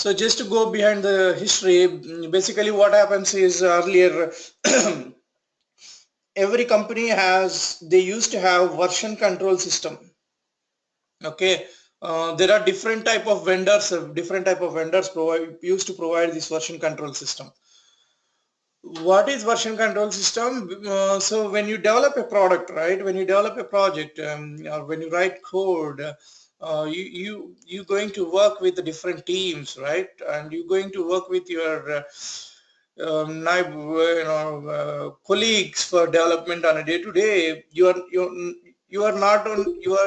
So just to go behind the history, basically what happens is earlier every company they used to have version control system. Okay, there are different type of vendors, used to provide this version control system. What is version control system? So when you develop a product, right? When you develop a project, or when you write code, you going to work with the different teams, right? And you're going to work with your colleagues for development on a day to day. You are not on you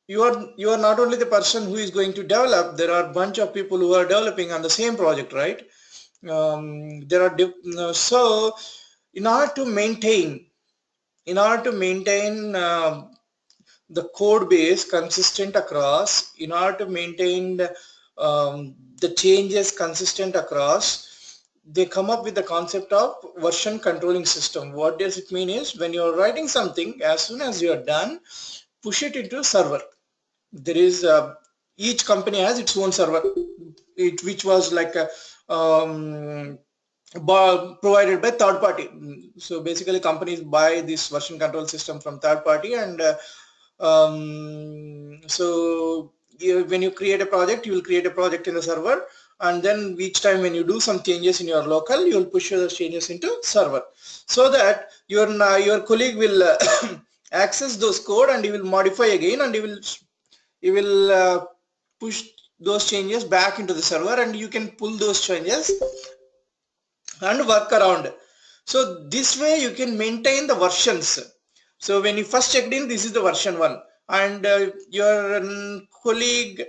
you are not only the person who is going to develop. There are a bunch of people who are developing on the same project, right? There are so in order to maintain the code base consistent across, in order to maintain the changes consistent across, they come up with the concept of version controlling system. What does it mean is, when you're writing something, as soon as you are done, push it into server. There is each company has its own server, which was like a provided by third party. So basically companies buy this version control system from third party, and so when you create a project, you will create a project in the server, and then each time when you do some changes in your local, you will push those changes into server, so that your colleague will access those code, and he will modify again, and he will push those changes back into the server, and you can pull those changes and work around. So this way you can maintain the versions. So when you first checked in, this is the version 1, and your colleague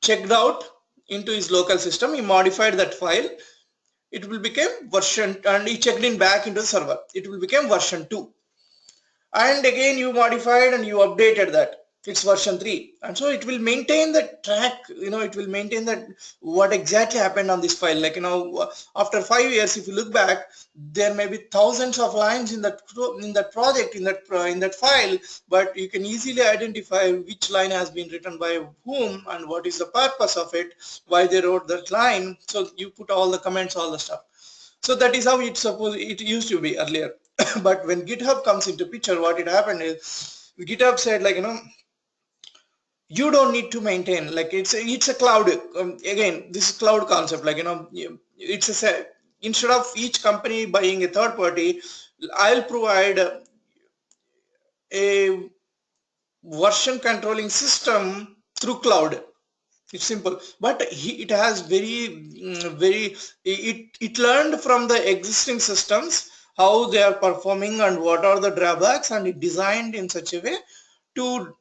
checked out into his local system, he modified that file, it will become version, and he checked in back into the server, it will become version 2, and again you modified and you updated that, it's version 3, and so it will maintain the track, it will maintain that what exactly happened on this file. Like, after 5 years, if you look back, there may be thousands of lines in that project, in that file, but you can easily identify which line has been written by whom and what is the purpose of it, why they wrote that line. So you put all the comments, all the stuff. So that is how it used to be earlier. But when GitHub comes into picture, what it happened is GitHub said, like, you don't need to maintain, like, it's a cloud. Again, this is cloud concept, like, instead of each company buying a third party, I'll provide a version controlling system through cloud. It's simple, but it has it learned from the existing systems how they are performing and what are the drawbacks, and it designed in such a way to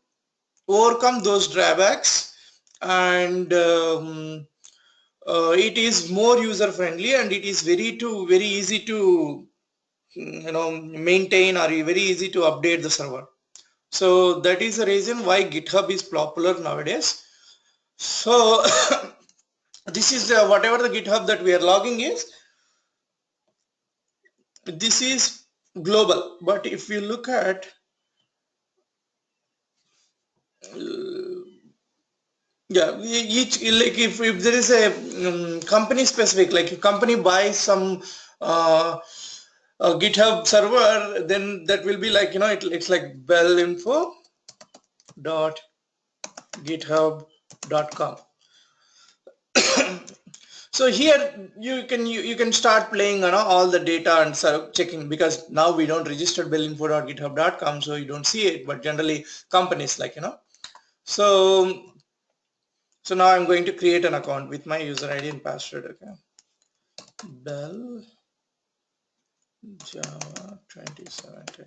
overcome those drawbacks, and it is more user friendly, and it is very easy to maintain, or very easy to update the server. So that is the reason why GitHub is popular nowadays. So this is whatever the GitHub that we are logging is, this is global. But if you look at each, like, if there is a company specific, like a company buys some a GitHub server, then that will be like, it's like bellinfo.github.com. So here you can start playing all the data and start checking, because now we don't register bellinfo.github.com, so you don't see it, but generally companies, like, so now I'm going to create an account with my user ID and password. Okay, Bell Java 2017.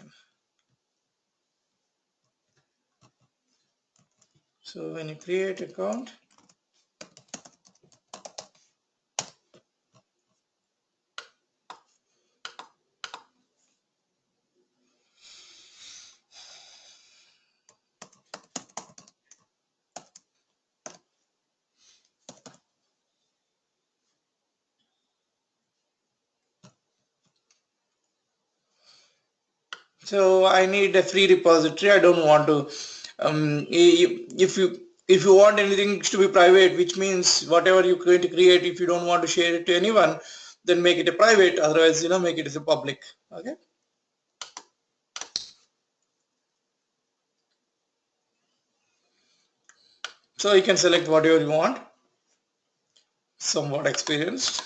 So when you create account, so I need a free repository. I don't want to If you want anything to be private, which means whatever you're going to create, if you don't want to share it to anyone, then make it a private. Otherwise, make it as a public. Okay. So you can select whatever you want. Somewhat experienced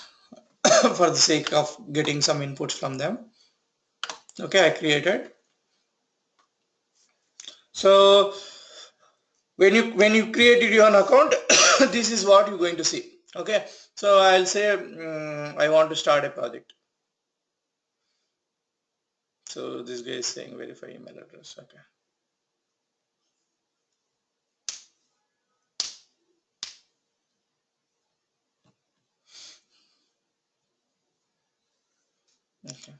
for the sake of getting some inputs from them. Okay, I created. So when you created your account, this is what you're going to see. Okay, so I'll say I want to start a project. So this guy is saying verify email address. Okay. Okay.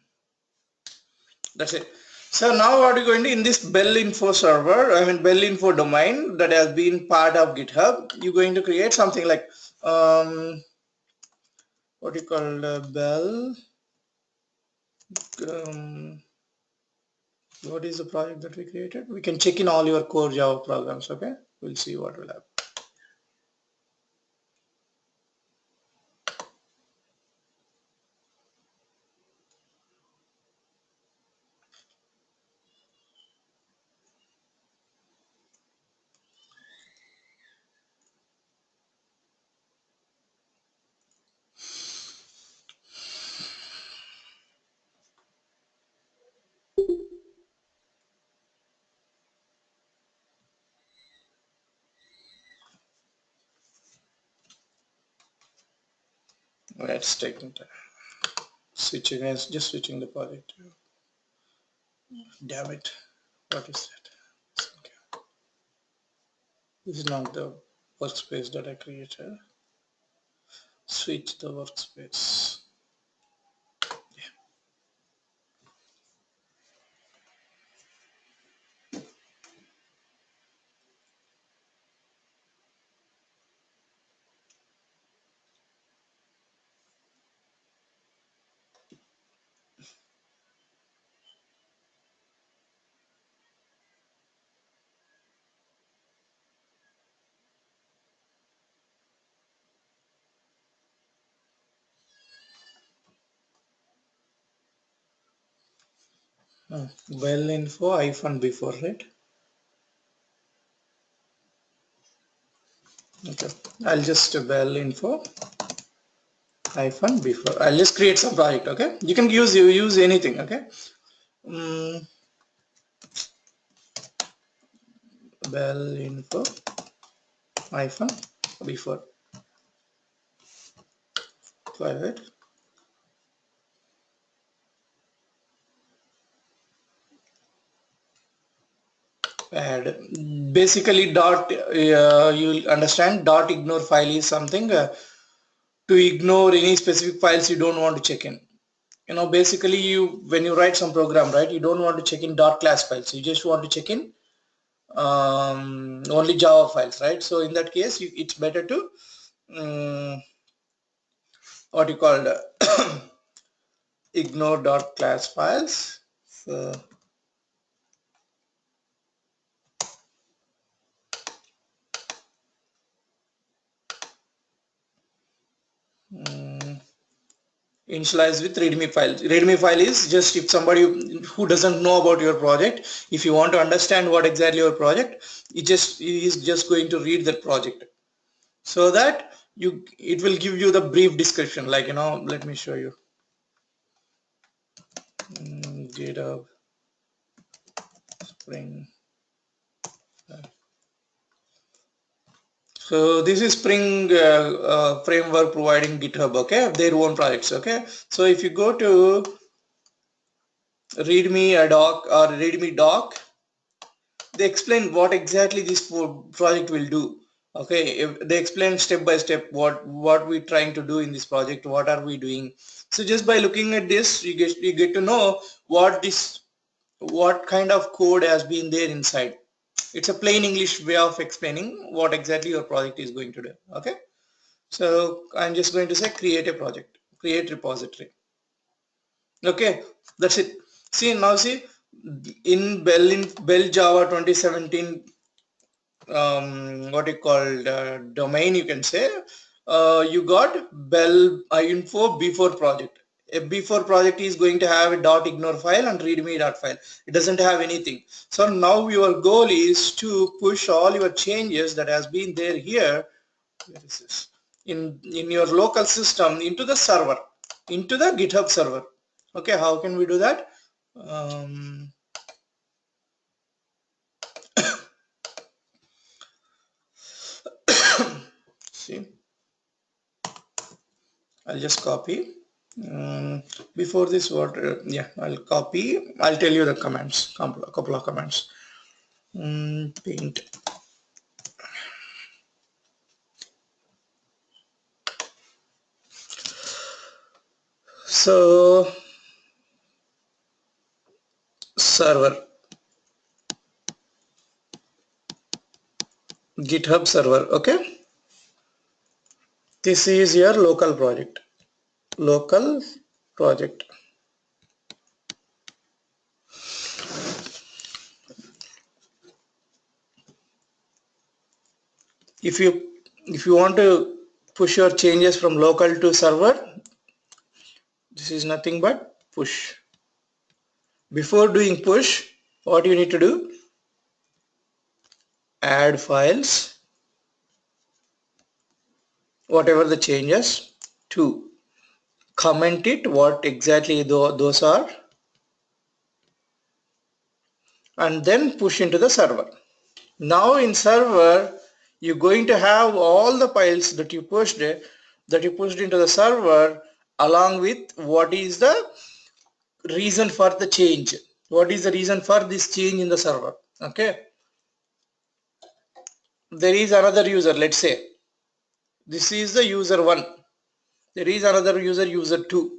That's it. So now what are you going to, in this Bell Info server, Bell Info domain that has been part of GitHub, you're going to create something like what you call Bell. What is the project that we created? We can check in all your core Java programs. Okay, we'll see what will happen. Let's take it. Switching is just switching the project. Damn it! What is that? Okay. This is not the workspace that I created. Switch the workspace. Well info hyphen before, right? Okay. I'll just well info hyphen before. I'll just create some project. Okay. You can use anything. Okay. Well info hyphen before private. Add basically dot. You'll understand dot ignore file is something to ignore any specific files you don't want to check in. Basically when you write some program, right, you don't want to check in dot class files. You just want to check in only Java files, right? So in that case, it's better to what you call ignore dot class files. So initialize with readme file. Readme file is just if somebody who doesn't know about your project, if you want to understand what exactly your project, he is just going to read that project, so that it will give you the brief description. Like let me show you. Github Spring. So this is Spring framework providing GitHub, okay, their own projects, okay. So if you go to readme doc or readme doc, they explain what exactly this project will do. Okay, they explain step by step what we're trying to do in this project, what are we doing. So just by looking at this, you get to know what kind of code has been there inside. It's a plain English way of explaining what exactly your project is going to do. Okay, so I'm just going to say create a project, create repository. Okay, that's it. See in Bell Java 2017 what you call domain, you can say. You got bell info before project. A before project is going to have a .ignore file and readme.file. It doesn't have anything. So now your goal is to push all your changes that has been there here. Where is this? In your local system into the server, into the GitHub server. Okay, how can we do that? See, I'll just copy. Before this, what? Yeah, I'll copy. I'll tell you the commands. A couple of commands. Paint. So server, GitHub server. Okay, this is your local project. Local project. If you want to push your changes from local to server, this is nothing but push. Before doing push, what you need to do? Add files, whatever the changes, to comment it, what exactly those are, and then push into the server. Now in server, you're going to have all the files that you pushed into the server, along with what is the reason for the change. What is the reason for this change in the server? Okay. There is another user, let's say. This is the user 1. There is another user, user 2.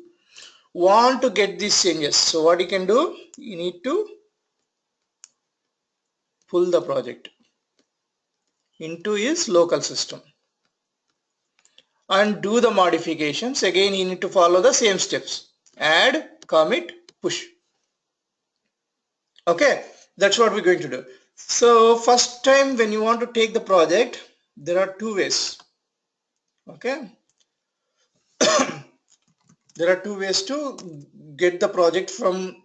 Want to get these changes. So what you can do? You need to pull the project into his local system and do the modifications. Again, you need to follow the same steps. Add, commit, push. Okay, that's what we're going to do. So first time when you want to take the project, there are two ways. Okay. There are two ways to get the project from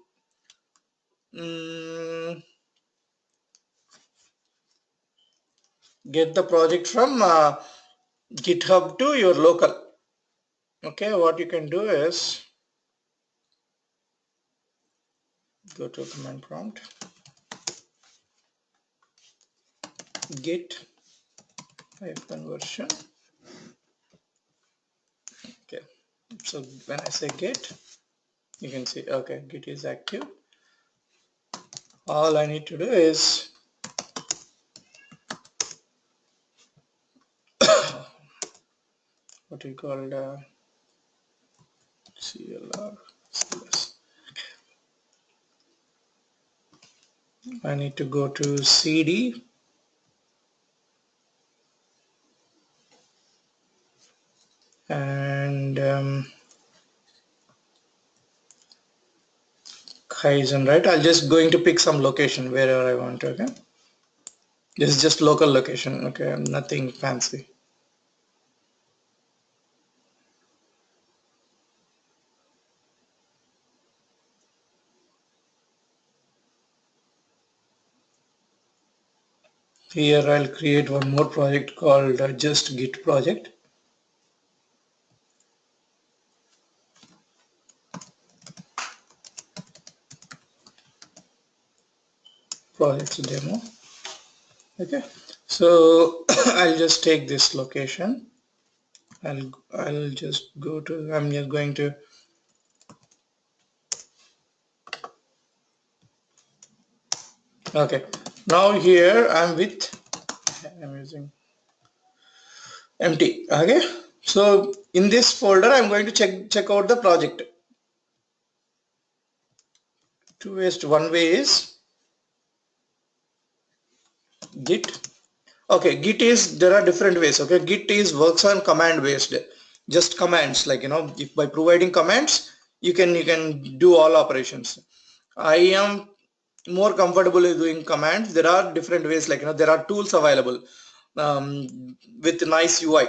GitHub to your local. Okay, what you can do is go to command prompt, git -version. Okay, so when I say git, you can see, okay, git is active. All I need to do is what we called CLR. I need to go to CD and Kaizen, right? I'll just going to pick some location wherever I want to. Okay, this is just local location. Okay, nothing fancy. Here I'll create one more project called just git project. Projects demo. Okay, so I'll just take this location. I'll just go to, I'm just going to okay, now here I'm using empty. Okay, so in this folder I'm going to check out the project. Two ways. One way is git. Okay, git is, there are different ways. Okay, git is works on command based, just commands, like, you know, if by providing commands you can do all operations. I am more comfortable with doing commands, there are different ways, like there are tools available with nice UI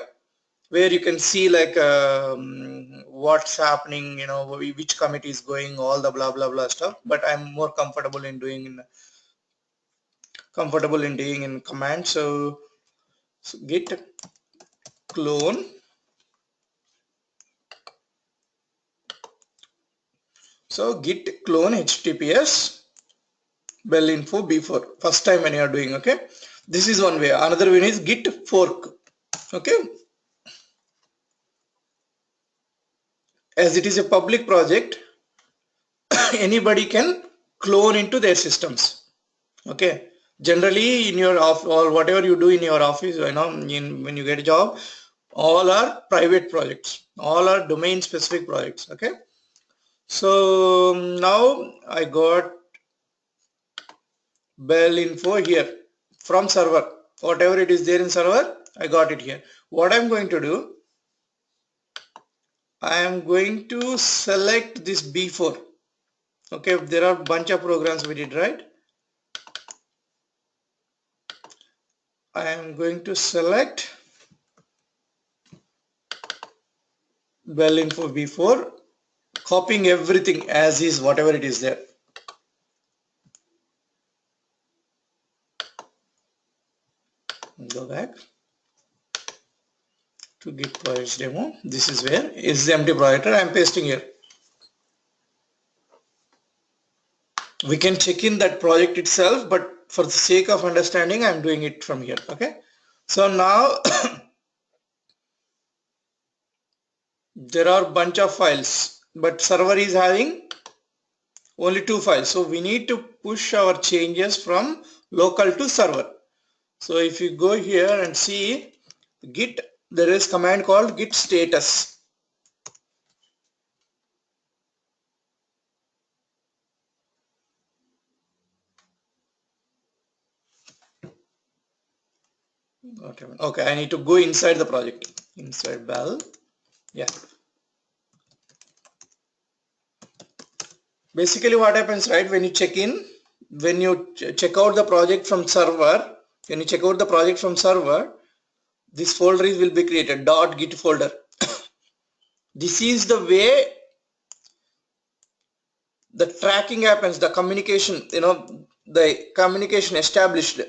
where you can see like what's happening, which committee is going, all the blah blah blah stuff. But I'm more comfortable in doing in command. So git clone. So git clone https bell info before first time when you are doing. Okay, this is one way. Another way is git fork. Okay, as it is a public project, anybody can clone into their systems. Okay, generally in your or whatever you do in your office, when you get a job, all are private projects, all are domain specific projects. Okay, so now I got bell info here from server, whatever it is there in server, I got it here. What I'm going to do, I am going to select this B4. Okay, there are a bunch of programs we did, right? I am going to select bell info B4, copying everything as is, whatever it is there. Go back to Git projects demo. This is where is the empty project. I am pasting here. We can check in that project itself, but for the sake of understanding, I am doing it from here. Okay, so now there are bunch of files, but server is having only 2 files, so we need to push our changes from local to server. So if you go here and see git, there is command called git status. Okay, I need to go inside the project, inside bell. Yeah, basically what happens, right, when you check in, when you check out the project from server, when you check out the project from server, this folder will be created, .git folder. This is the way the tracking happens, the communication, the communication established.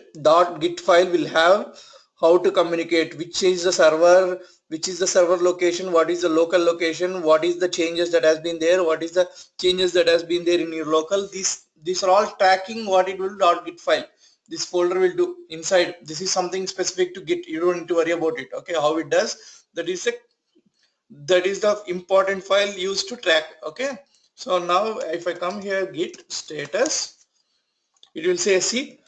.git file will have how to communicate, which is the server, which is the server location, what is the local location, what is the changes that has been there, what is the changes that has been there in your local. These are all tracking what it will do. .git file, this folder will do inside. This is something specific to Git, you don't need to worry about it. Okay, how it does, that is the important file used to track. Okay, so now if I come here, git status, it will say, see,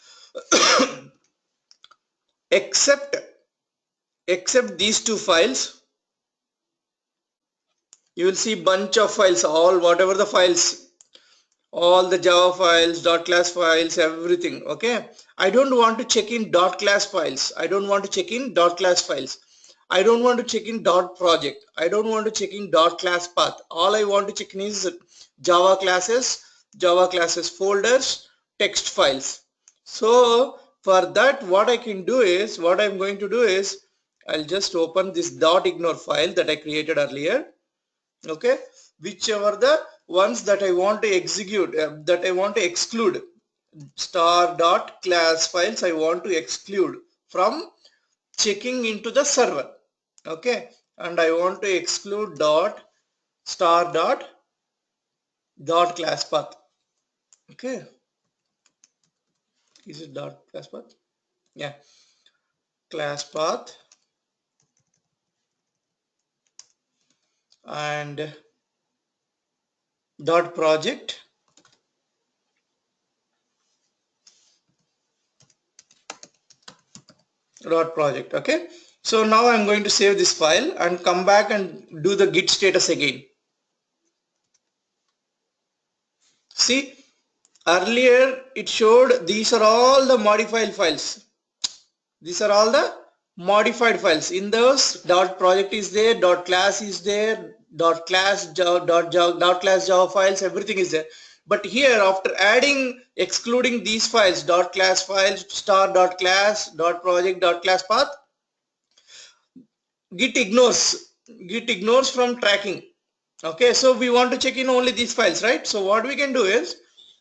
except these 2 files, you will see bunch of files, all whatever the files, all the Java files, .class files, everything. Okay, I don't want to check in .class files, I don't want to check in .class files, I don't want to check in .project, I don't want to check in .class path. All I want to check in is Java classes folders, text files. So for that, what I'm going to do is I'll just open this .ignore file that I created earlier. Okay, whichever the ones that I want to execute, that I want to exclude, star.class files I want to exclude from checking into the server. Okay, and I want to exclude star dot class path. Okay, is it class path? Yeah, class path and project project. Okay, so now I'm going to save this file and come back and do the git status again. See, earlier it showed these are all the modified files. These are all the modified files. In those, project is there, class is there, class Java files, everything is there. But here after adding, excluding these files, dot class files, star dot class, dot project, dot class path, Git ignores from tracking. Okay, so we want to check in only these files, right? So what we can do is,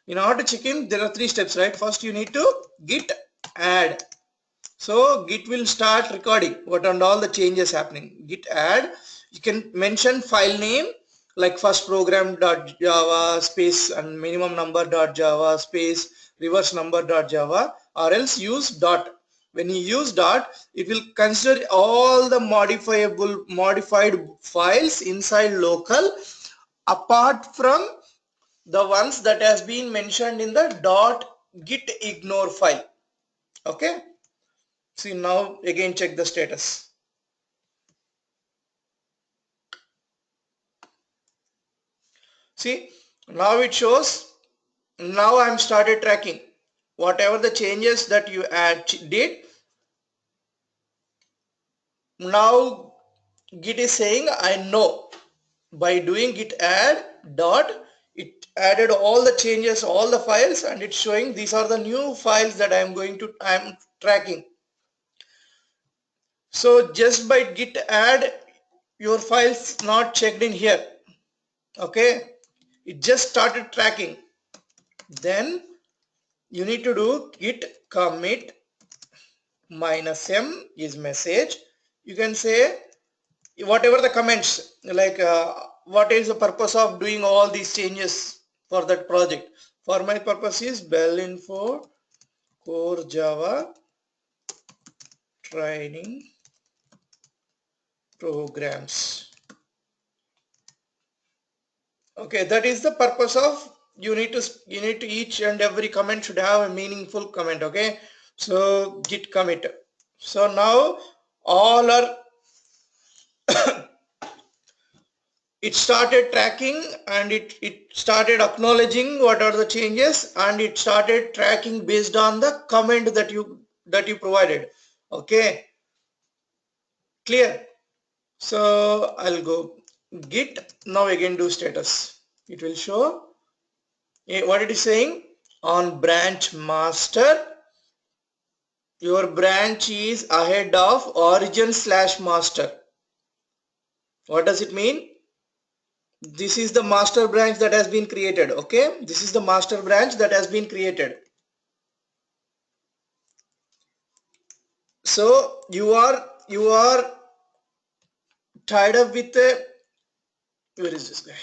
in order to check in, there are three steps, right? First you need to git add. So Git will start recording what and all the changes happening. Git add, you can mention file name like first program.java space and minimum number.java space reverse number.java, or else use dot. When you use dot, it will consider all the modified files inside local apart from the ones that has been mentioned in the dot git ignore file. Okay. See, now again check the status. See, now it shows, now I'm started tracking whatever the changes that you did. Now Git is saying I know. By doing git add dot, it added all the changes, all the files, and it's showing these are the new files that I'm tracking. So just by git add, your files not checked in here. Okay, it just started tracking. Then you need to do git commit -m is message. You can say whatever the comments, like what is the purpose of doing all these changes for that project. For my purpose is Bell Info Core Java training programs. Okay, that is the purpose of, you need to each and every comment should have a meaningful comment. Okay, so git commit. So now all are it started tracking, and it started acknowledging what are the changes, and it started tracking based on the comment that you provided. Okay, clear? So I'll go git, now again do status. It will show what it is saying. On branch master, your branch is ahead of origin/master. What does it mean? This is the master branch that has been created. Okay, this is the master branch that has been created. So you are tied up with a, where is this guy?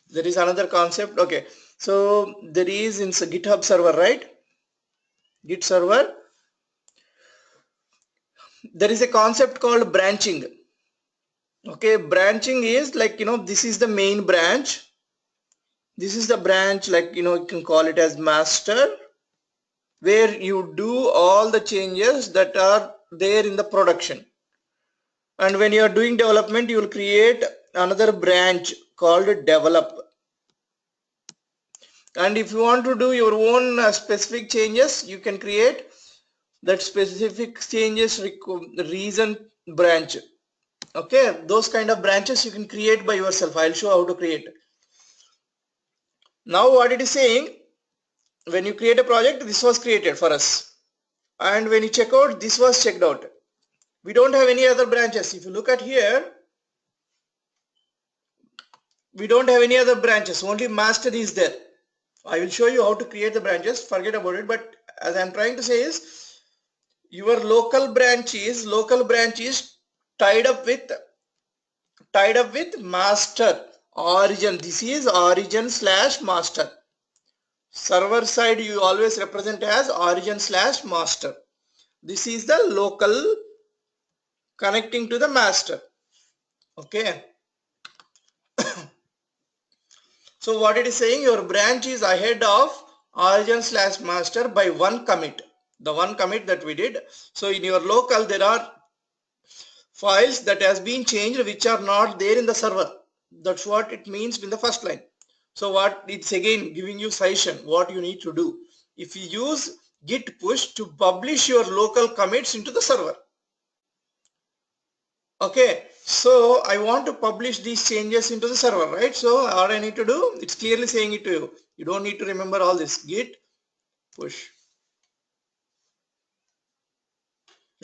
There is another concept. Okay, so there is in GitHub server, right? Git server, there is a concept called branching. Okay, branching is like, this is the main branch. This is the branch, like, you can call it as master, where you do all the changes that are there in the production. And when you are doing development, you will create another branch called develop. And if you want to do your own specific changes, you can create that specific changes reason branch. Okay, those kind of branches you can create by yourself. I'll show how to create. Now what it is saying, when you create a project, this was created for us, and when you check out, this was checked out. We don't have any other branches. If you look at here, we don't have any other branches, only master is there. I will show you how to create the branches, forget about it. But as I'm trying to say is, your local branch is tied up with master origin. This is origin/master. Server side you always represent as origin/master. This is the local connecting to the master. Okay. So what it is saying, your branch is ahead of origin/master by one commit. The one commit that we did. So in your local, there are files that has been changed which are not there in the server. That's what it means in the first line. So what it's again giving you suggestion what you need to do. If you use git push to publish your local commits into the server. Okay, So I want to publish these changes into the server, right? So what I need to do, it's clearly saying it to you. You don't need to remember all this. Git push.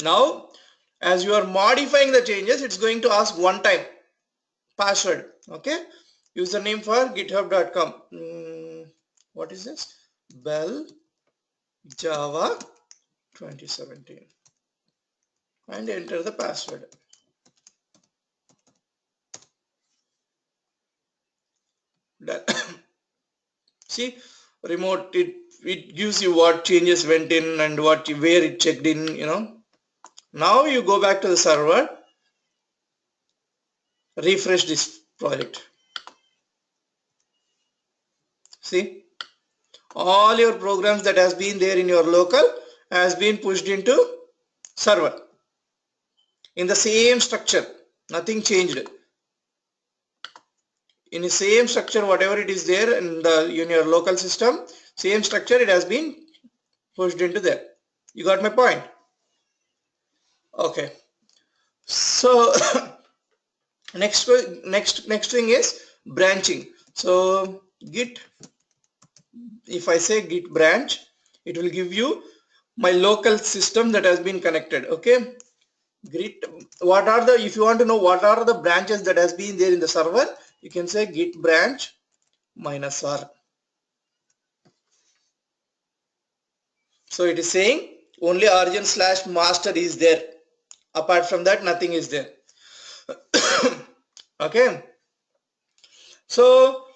Now, as you are modifying the changes, it's going to ask one time password. Okay. Username for github.com. What is this? Bell Java 2017. And enter the password. Done. See, remote, it gives you what changes went in and where it checked in, you know. Now you go back to the server, refresh this project. See, all your programs that has been there in your local has been pushed into server in the same structure. Nothing changed. In the same structure, whatever it is there in your local system, same structure, it has been pushed into there. You got my point? Okay. So next thing is branching. So git, if I say git branch, it will give you my local system that has been connected. Okay. Git, what are the, if you want to know what are the branches that has been there in the server, you can say git branch -r. So it is saying only origin/master is there. Apart from that, nothing is there. Okay. So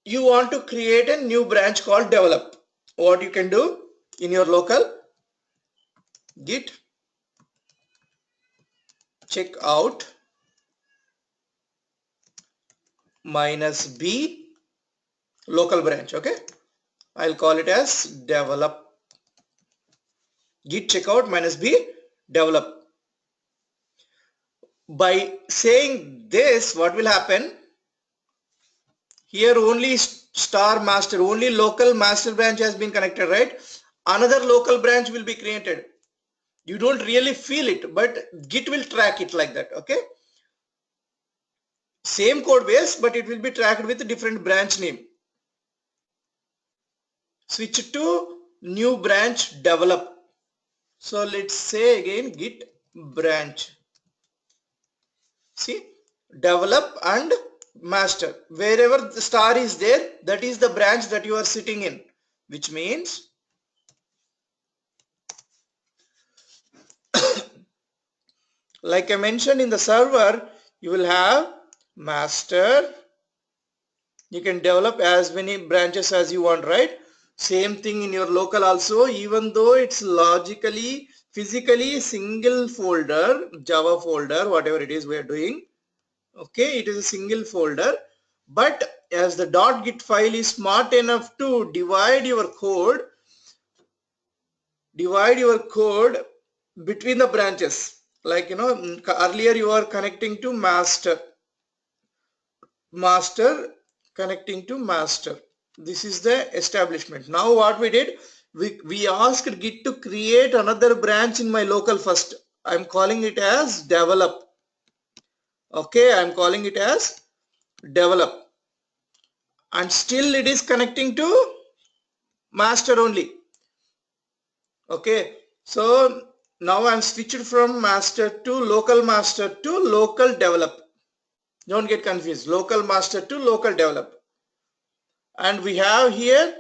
you want to create a new branch called develop. What you can do in your local, git checkout -b local branch. Okay, I'll call it as develop. Git checkout -b develop. By saying this, what will happen? Here only star master, only local master branch has been connected, right? Another local branch will be created. You don't really feel it, but Git will track it like that. Okay, same code base, but it will be tracked with a different branch name. Switch to new branch develop. So let's say again git branch. See, develop and master. Wherever the star is there, that is the branch that you are sitting in, which means like I mentioned, in the server, you will have master. You can develop as many branches as you want, right? Same thing in your local also, even though it's logically, physically single folder, Java folder, whatever it is we are doing. Okay, it is a single folder, but as the .git file is smart enough to divide your code between the branches. Like, you know, earlier you are connecting to master connecting to master. This is the establishment. Now what we did, we asked Git to create another branch in my local first. I'm calling it as develop. Okay, I'm calling it as develop, and still it is connecting to master only. Okay, so now I'm switched from master to local develop. Don't get confused. Local master to local develop. And we have here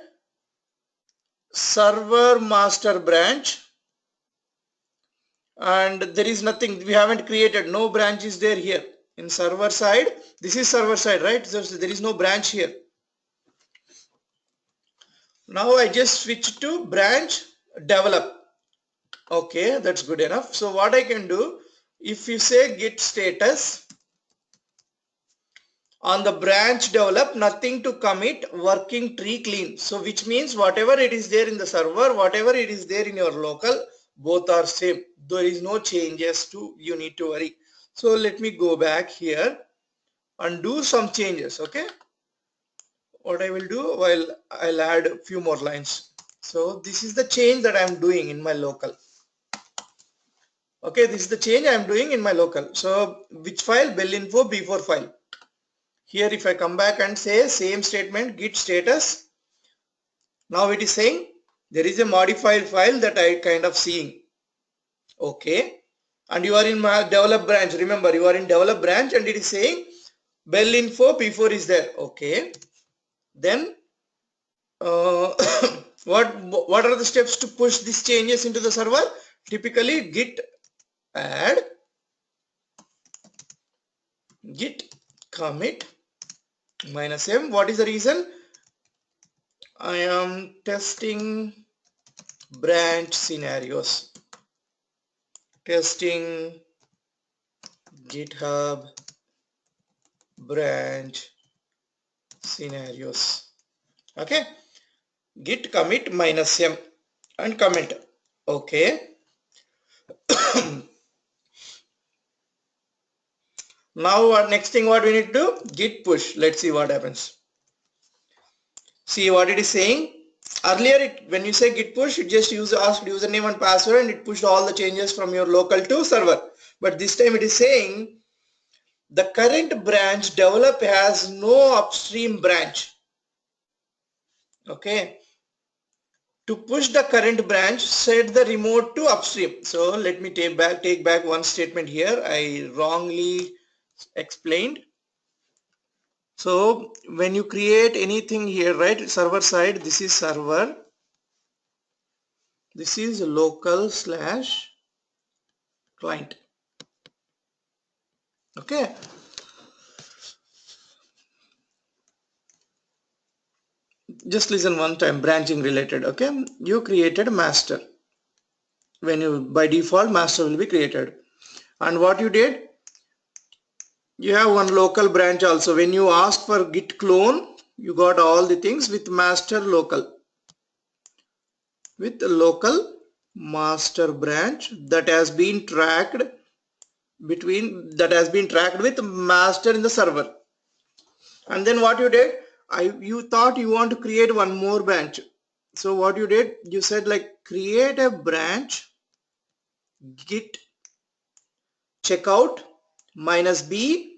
server master branch, and there is nothing, we haven't created, no branch is there here in server side. This is server side, right? So there is no branch here. Now I just switch to branch develop. Okay, that's good enough. So what I can do, if you say git status on the branch develop, nothing to commit, working tree clean. So which means whatever it is there in the server, whatever it is there in your local, both are same. There is no changes to you need to worry. So let me go back here and do some changes. Okay, what I will do, while I'll add a few more lines. So this is the change that I'm doing in my local. Okay, this is the change I am doing in my local. So which file? Belinfo b4 file. Here if I come back and say same statement, git status, now it is saying there is a modified file that I kind of seeing. Okay, and you are in my develop branch. Remember, you are in develop branch and it is saying Belinfo p4 is there. Okay, then uh, what are the steps to push these changes into the server? Typically git add, git commit -m. What is the reason? I am testing branch scenarios, testing GitHub branch scenarios. Okay, git commit -m and comment. Okay, now next thing what we need to do, git push. Let's see what happens. See what it is saying. Earlier when you say git push, it just asked username and password and it pushed all the changes from your local to server. But this time it is saying the current branch develop has no upstream branch. Okay, to push the current branch, set the remote to upstream. So let me take back one statement here. I wrongly explained. So when you create anything here, right, server side, this is server, this is local / client. Okay, just listen one time. Branching related. Okay, you created master. When you by default master will be created, and what you did, you have one local branch also. When you ask for git clone, you got all the things with master local, with the local master branch that has been tracked with master in the server. And then what you did, you thought you want to create one more branch. So what you did, you said like create a branch git checkout -b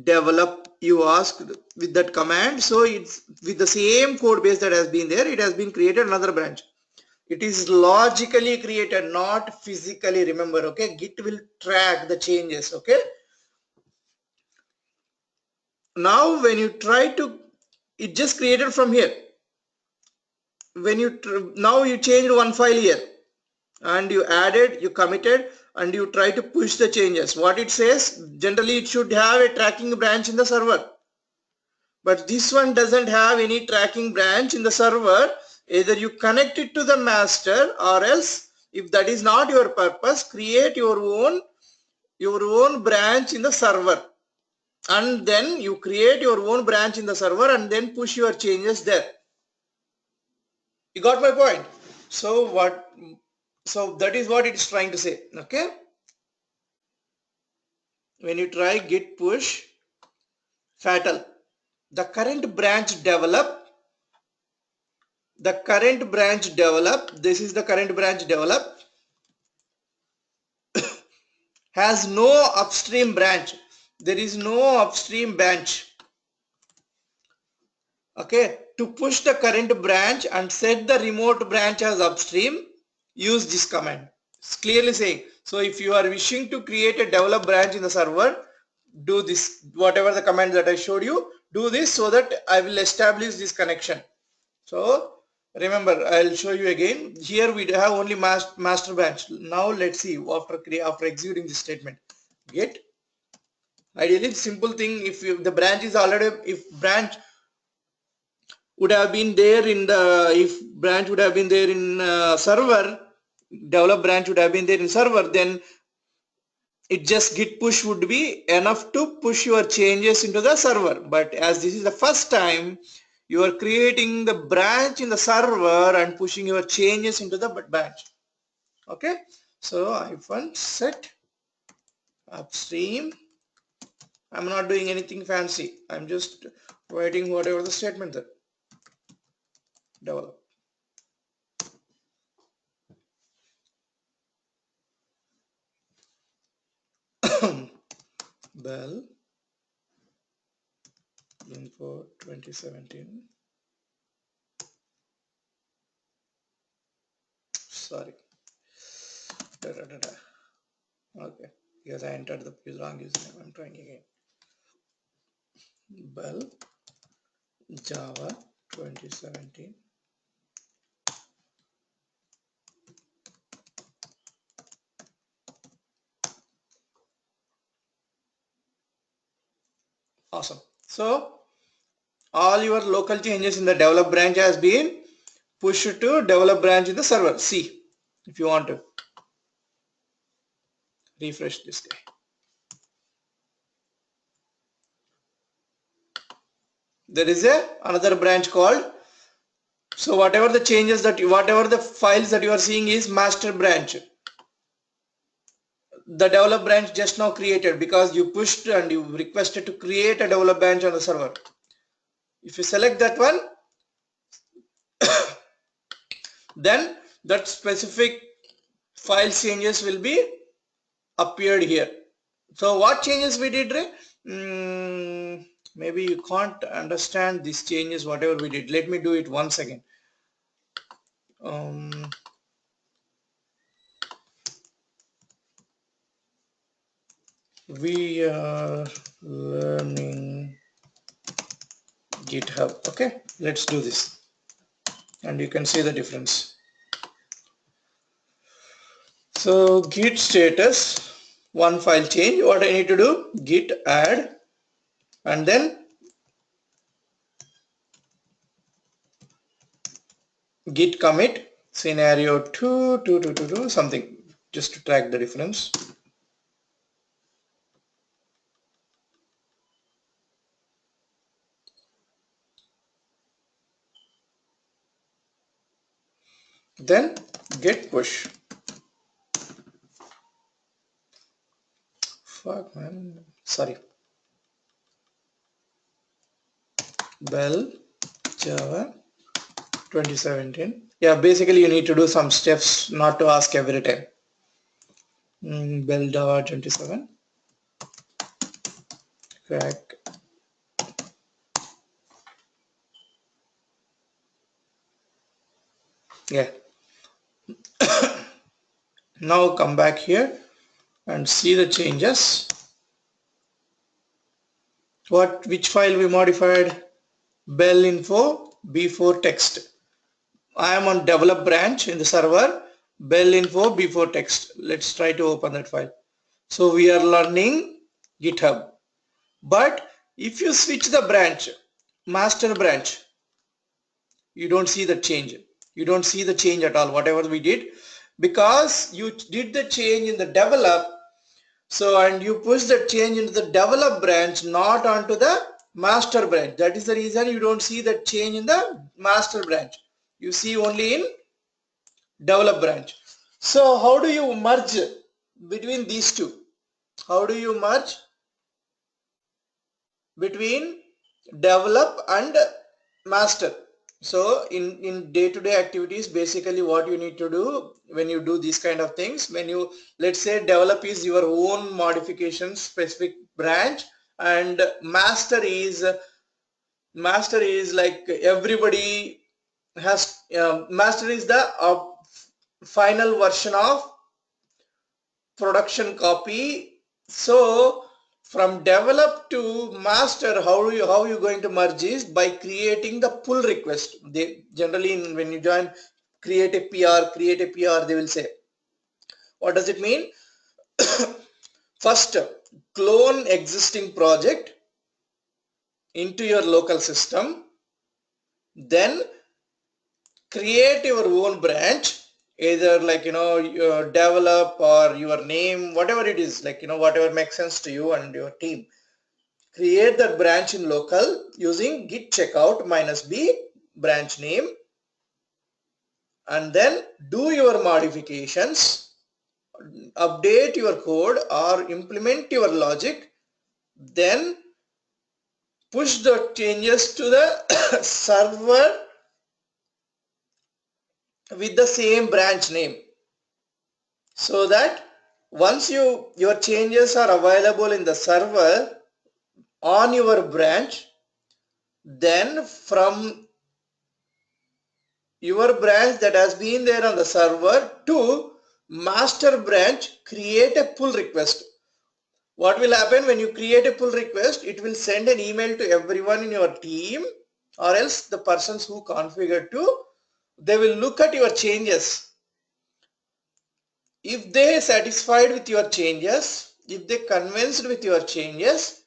develop, you asked with that command. So it's with the same code base that has been there, it has been created another branch. It is logically created, not physically. Remember, okay, git will track the changes. Okay, now when you try to, it just created from here. When you now you changed one file here and you added, you committed, and you try to push the changes. What it says, generally it should have a tracking branch in the server, but this one doesn't have any tracking branch in the server. Either you connect it to the master, or else if that is not your purpose, create your own branch in the server, and then you create your own branch in the server and then push your changes there. You got my point? So that is what it is trying to say. Okay, when you try git push, fatal, the current branch develop, this is the current branch develop, has no upstream branch. There is no upstream branch. Okay, to push the current branch and set the remote branch as upstream, use this command. It's clearly saying, so if you are wishing to create a develop branch in the server, do this, whatever the command that I showed you, do this so that I will establish this connection. So remember, I'll show you again. Here we have only master branch. Now let's see after executing this statement. Get, ideally simple thing, if the branch is already, if branch would have been there in the, if branch would have been there in server, develop branch would have been there in server, then it just git push would be enough to push your changes into the server. But as this is the first time you are creating the branch in the server and pushing your changes into the branch. Okay, so -set upstream. I'm not doing anything fancy, I'm just writing whatever the statement there. Develop. Bell info 2017. Sorry. Okay, because I entered the wrong username. I'm trying again. Bell Java 2017. Awesome. So all your local changes in the develop branch has been pushed to develop branch in the server. See, if you want to refresh this guy. There is another branch called, so whatever the changes that whatever the files that you are seeing is master branch. The develop branch just now created because you pushed and you requested to create a develop branch on the server. If you select that one, then that specific file changes will be appeared here. So what changes we did? Maybe you can't understand these changes whatever we did. Let me do it once again. We are learning GitHub. Okay, let's do this and you can see the difference. So git status, one file change. What I need to do, git add and then git commit scenario 2 something, just to track the difference. Then git push. Fuck man, sorry. Bell Java 2017. Yeah, basically you need to do some steps not to ask every time. Bell Java 27. Crack. Yeah. Now come back here and see the changes. Which file we modified? Bell info b4 text. I am on develop branch in the server. Bell info b4 text. Let's try to open that file. So we are learning GitHub. But if you switch the branch, master branch, you don't see the change. You don't see the change at all, whatever we did, because you did the change in the develop. So, and you push the change into the develop branch, not onto the master branch. That is the reason you don't see the change in the master branch. You see only in develop branch. So how do you merge between these two? How do you merge between develop and master? So in day-to-day activities, basically what you need to do when you do these kind of things, when you, let's say develop is your own modification specific branch, and master is like everybody has, master is the final version of production copy. So from develop to master, how you going to merge is by creating the pull request. They generally, when you join, create a PR, they will say, what does it mean? First, clone existing project into your local system, then create your own branch, either like develop or your name, whatever it is, like whatever makes sense to you and your team. Create that branch in local using git checkout -b branch name, and then do your modifications, update your code or implement your logic, then push the changes to the server with the same branch name, so that Once your changes are available in the server on your branch, then from your branch that has been there on the server to master branch, create a pull request. What will happen when you create a pull request? It will send an email to everyone in your team, or else the persons who configure to, they will look at your changes. If they satisfied with your changes, if they convinced with your changes,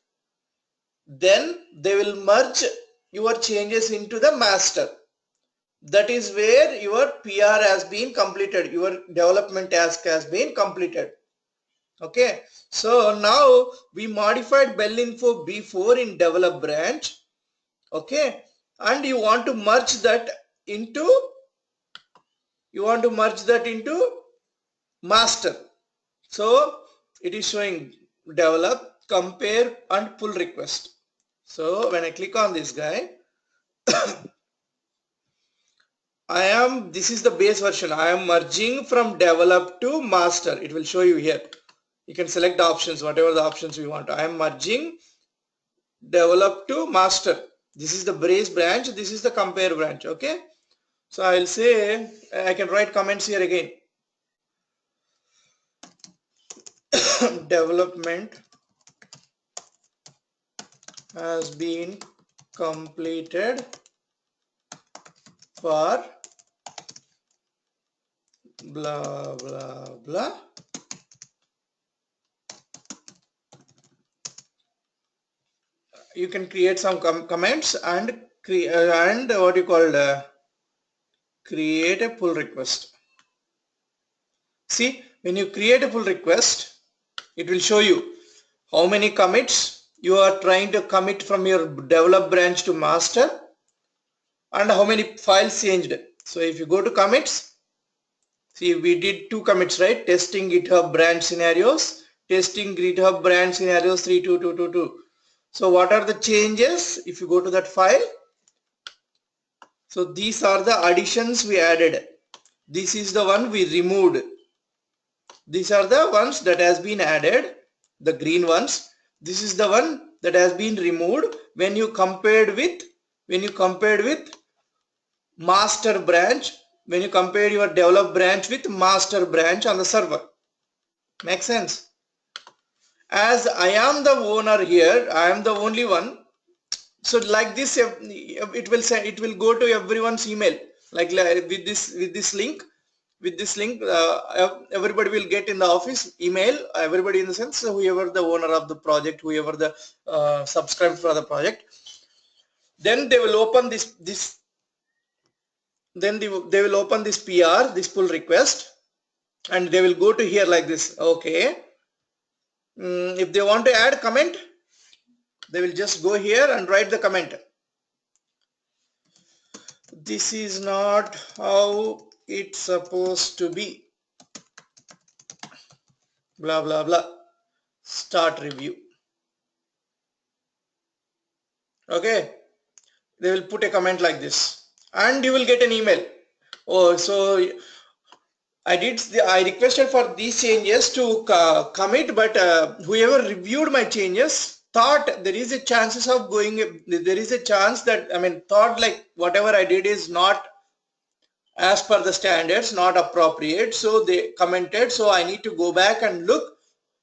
then they will merge your changes into the master. That is where your PR has been completed, your development task has been completed. Okay, so now we modified belinfo before in develop branch. Okay, and you want to merge that into master. So it is showing develop, compare and pull request. So when I click on this guy, this is the base version. I am merging from develop to master. It will show you here. You can select the options, whatever the options you want. I am merging develop to master. This is the base branch. This is the compare branch. Okay. So I'll say, I can write comments here again. Development has been completed for blah blah blah. You can create some comments and create what you call create a pull request. See, when you create a pull request, it will show you how many commits you are trying to commit from your develop branch to master and how many files changed. So if you go to commits, see, we did 2 commits, right? Testing GitHub branch scenarios, testing GitHub branch scenarios 32222. So what are the changes? If you go to that file, so these are the additions we added. This is the one we removed. These are the ones that has been added, the green ones. This is the one that has been removed when you compared with master branch, when you compare your develop branch with master branch on the server. Make sense? As I am the owner here, I am the only one. So like this, it will go to everyone's email. Like with this link, everybody will get in the office email. Everybody in the sense, whoever the owner of the project, whoever the subscribed for the project, then they will open this. Then they will open this PR, this pull request, and they will go to here like this. Okay. If they want to add comment, they will just go here and write the comment. This is not how it's supposed to be. Blah blah blah. Start review. Okay. They will put a comment like this, and you will get an email. Oh, so I requested for these changes to commit, but whoever reviewed my changes thought there is a chances of going. There is a chance that thought like whatever I did is not as per the standards, not appropriate. So they commented. So I need to go back and look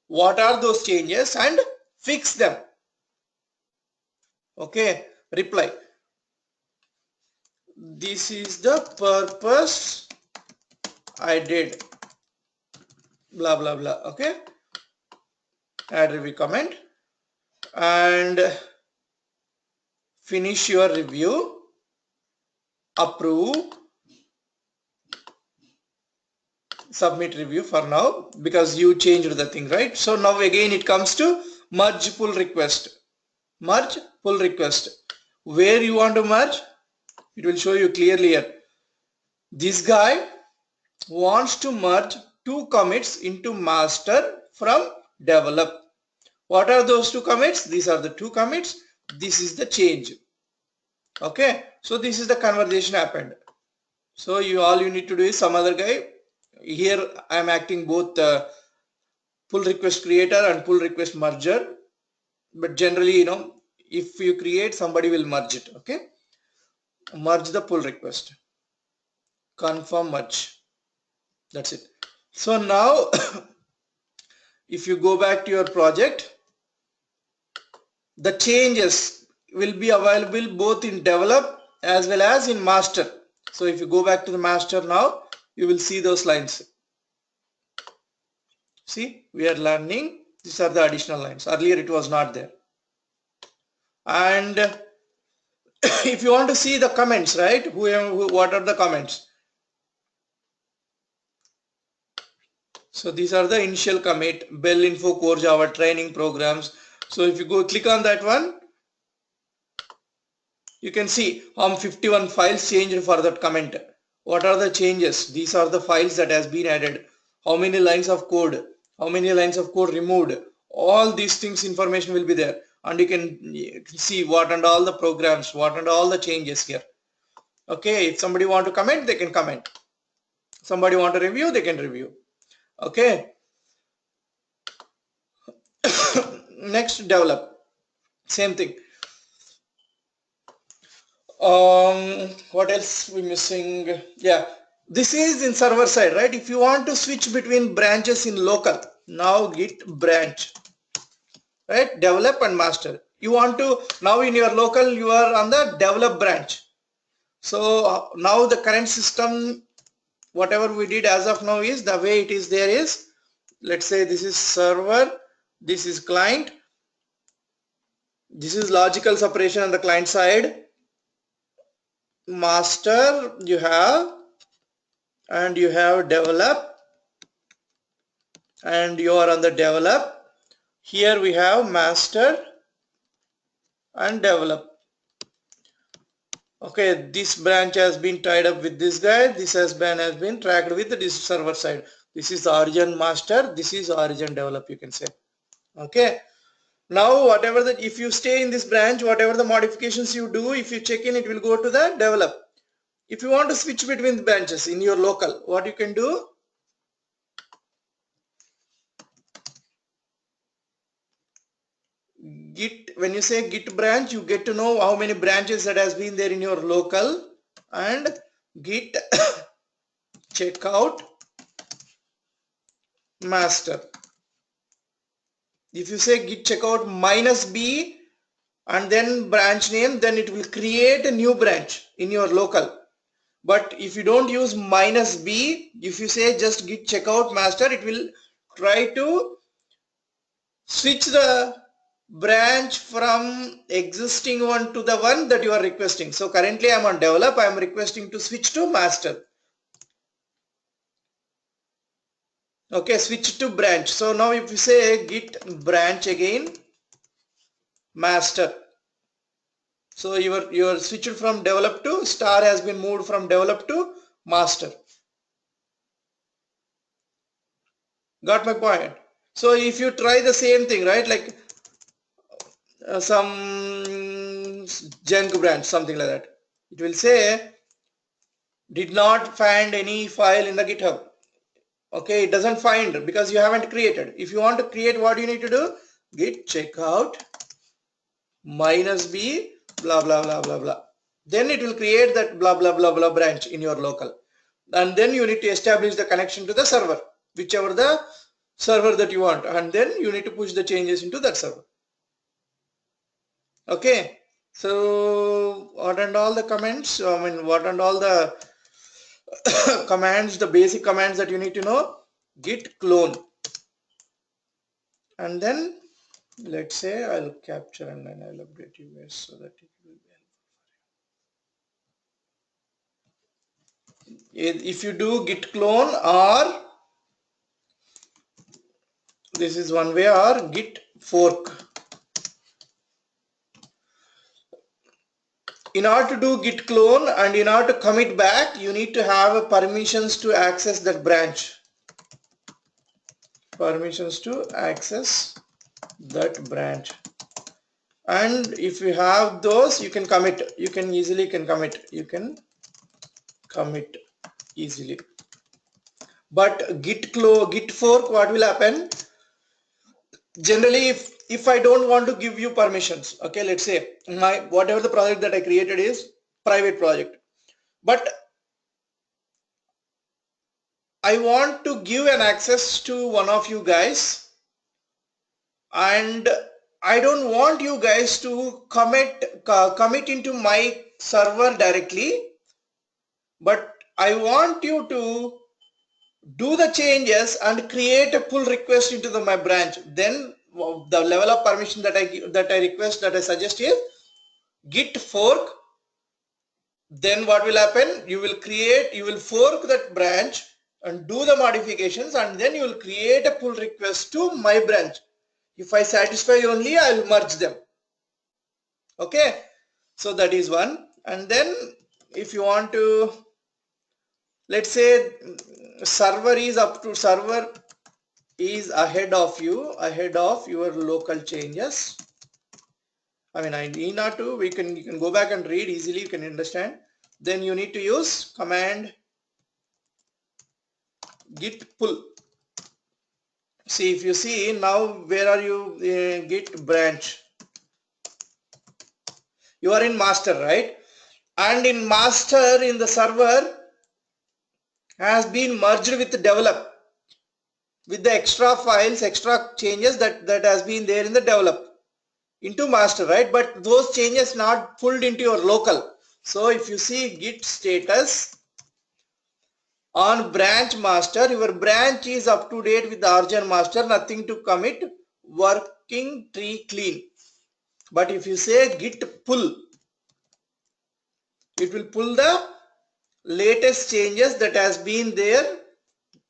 what are those changes and fix them. Okay. Reply. This is the purpose I did. Blah blah blah. Okay. Add review comment and finish your review. Approve. Submit review for now because you changed the thing, right? So now again it comes to merge pull request. Merge pull request. Where you want to merge, it will show you clearly here. This guy wants to merge 2 commits into master from develop. What are those 2 commits? These are the 2 commits. This is the change. Okay, so this is the conversation happened. So all you need to do is some other guy here. I am acting both pull request creator and pull request merger, but generally, if you create, somebody will merge it. Okay, merge the pull request, confirm merge, that's it. So now if you go back to your project, the changes will be available both in develop as well as in master. So if you go back to the master now, you will see those lines. See, we are learning, these are the additional lines. Earlier it was not there. And if you want to see the comments, right, what are the comments? So these are the initial commit, Bell Info Core Java training programs. So if you go click on that one, you can see 51 files changed for that comment. What are the changes? These are the files that has been added. How many lines of code? How many lines of code removed? All these things information will be there, and you can see what and all the programs, what and all the changes here. Okay, if somebody want to comment, they can comment. Somebody want to review, they can review. Okay. Next, develop. Same thing. What else we missing? Yeah, this is in server side, right? If you want to switch between branches in local, now git branch, right? Develop and master. You want to, now in your local, you are on the develop branch. So now the current system, whatever we did as of now is the way it is there is, let's say this is server, this is client, this is logical separation on the client side, master you have, and you have develop, and you are on the develop. Here we have master and develop. Okay, this branch has been tied up with this guy, this has been tracked with this server side. This is origin master, this is origin develop, you can say. Okay, now whatever that, if you stay in this branch, whatever the modifications you do, if you check in, it will go to the develop. If you want to switch between branches in your local, what you can do, git, when you say git branch, you get to know how many branches that has been there in your local, and git checkout master. If you say git checkout -b and then branch name, then it will create a new branch in your local. But if you don't use -b, if you say just git checkout master, it will try to switch the branch from existing one to the one that you are requesting. So currently I am on develop, I am requesting to switch to master. Okay, switch to branch. So now if you say git branch again master, so your switched from develop to star has been moved from develop to master. Got my point? So if you try the same thing, right, like some junk branch, something like that, it will say did not find any file in the GitHub. Okay, it doesn't find because you haven't created. If you want to create, what you need to do, git checkout -b blah blah blah blah blah, then it will create that blah blah blah blah branch in your local, and then you need to establish the connection to the server, whichever the server that you want, and then you need to push the changes into that server. Okay, so what and all the comments, what and all the commands, the basic commands that you need to know, git clone, and then let's say I'll capture and then I'll update you guys so that it will be. If you do git clone, or this is one way, or git fork. In order to do git clone and in order to commit back, you need to have permissions to access that branch. Permissions to access that branch. And if you have those, you can commit. You can easily commit. You can commit easily. But git fork, what will happen? generally if I don't want to give you permissions, okay, let's say my whatever the project that I created is private project, but I want to give an access to one of you guys, and I don't want you guys to commit into my server directly, but I want you to do the changes and create a pull request into my branch. Then the level of permission that I request, that I suggest is git fork. Then what will happen? You will fork that branch and do the modifications, and then you will create a pull request to my branch. If I satisfy only, I will merge them. Okay, so that is one. And then if you want to, let's say server is ahead of your local changes. I mean, I need not to, you can go back and read easily, you can understand. Then you need to use command git pull. See, if you see now, where are you? Git branch, you are in master, right? And in master, in the server has been merged with develop, with the extra files, extra changes that has been there in the develop into master, right? But those changes not pulled into your local. So if you see git status on branch master, your branch is up to date with the origin master, nothing to commit, working tree clean. But if you say git pull, it will pull the latest changes that has been there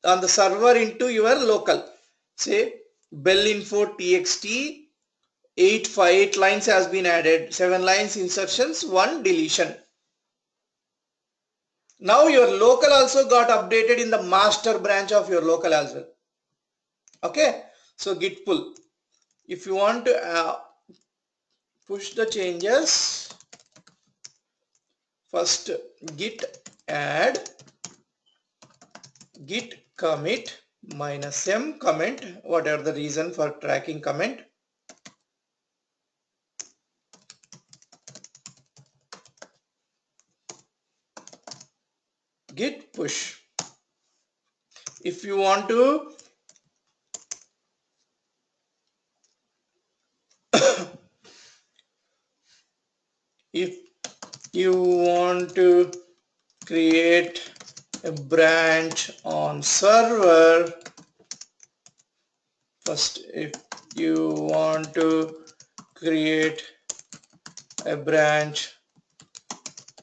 on the server into your local. Say belinfo txt 8 lines has been added, 7 lines insertions, 1 deletion. Now your local also got updated in the master branch of your local as well. Okay, so git pull. If you want to push the changes, first git add git commit -m comment, whatever the reason for tracking comment. Git push. If you want to if you want to create a branch on server, first if you want to create a branch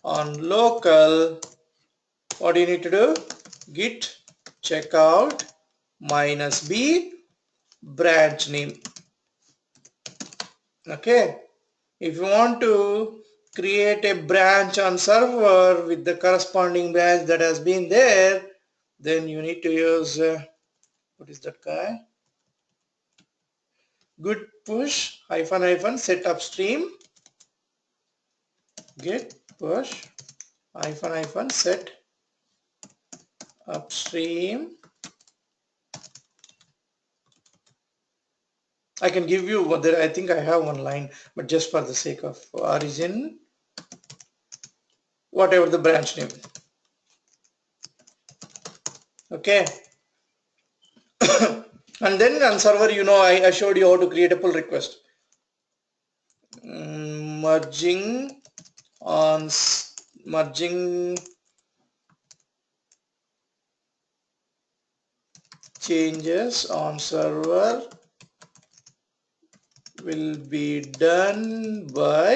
on local, what do you need to do? Git checkout -b branch name. Okay, if you want to create a branch on server with the corresponding branch that has been there, then you need to use what is that guy? Git push -- set upstream. Git push -- set upstream. I can give you what there. I think I have one line, but just for the sake of origin, whatever the branch name. Okay. And then on server, I showed you how to create a pull request. Merging changes on server will be done by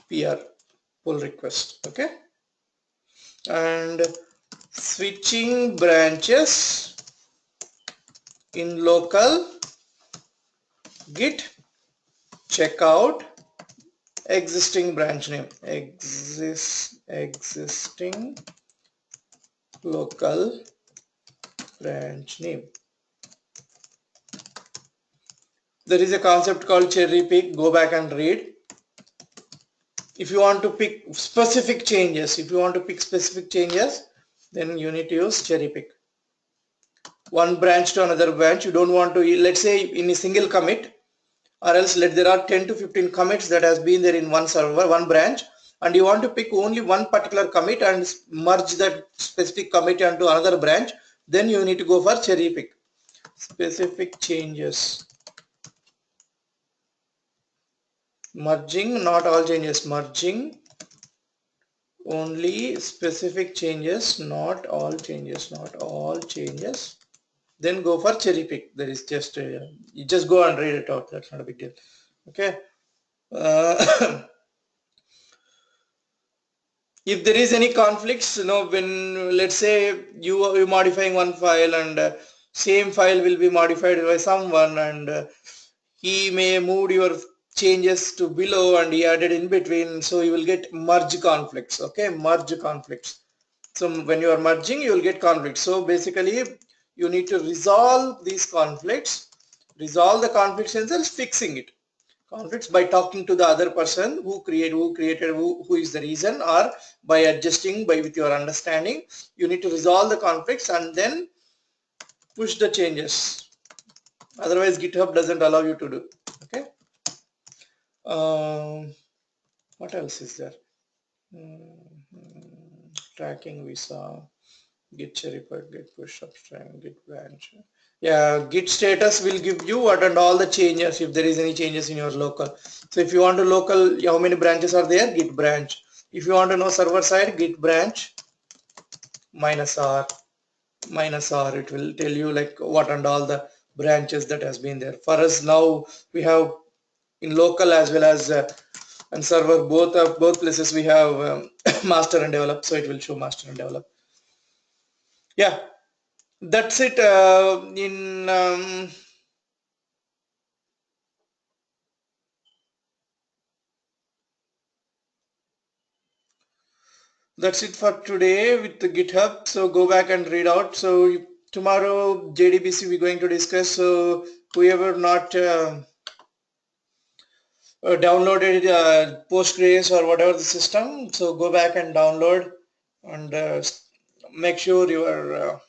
PR pull request. Okay, and switching branches in local, git checkout existing branch name, existing local branch name. There is a concept called cherry pick. Go back and read. If you want to pick specific changes, then you need to use cherry pick. one branch to another branch. You don't want to, let's say in a single commit, or else there are 10 to 15 commits that has been there in one server, one branch, and you want to pick only one particular commit and merge that specific commit into another branch, then you need to go for cherry pick. Specific changes, merging, not all changes, merging only specific changes, not all changes, not all changes. Then go for cherry pick. There is just you just go and read it out. That's not a big deal. Okay. If there is any conflicts, when let's say you are modifying one file and same file will be modified by someone, and he may move your changes to below and he added in between, so you will get merge conflicts. Okay, merge conflicts. So when you are merging, you will get conflicts. So basically you need to resolve these conflicts, resolve the conflicts and then fixing it. Conflicts by talking to the other person who created, who is the reason, or by adjusting by with your understanding. You need to resolve the conflicts and then push the changes. Otherwise GitHub doesn't allow you to do. Okay. What else is there? Tracking visa, git cherry pick, git push upstream, git branch. Yeah, git status will give you what and all the changes if there is any changes in your local. So if you want to local how many branches are there, git branch. If you want to know server side, git branch -r it will tell you like what and all the branches that has been there. For us now we have in local as well as and server, both places we have master and develop, so it will show master and develop. Yeah, that's it. That's it for today with the GitHub. So go back and read out. So tomorrow JDBC we're going to discuss. So whoever not downloaded Postgres or whatever the system, so go back and download and make sure your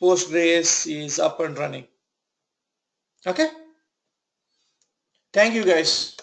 Postgres is up and running. Okay. Thank you guys.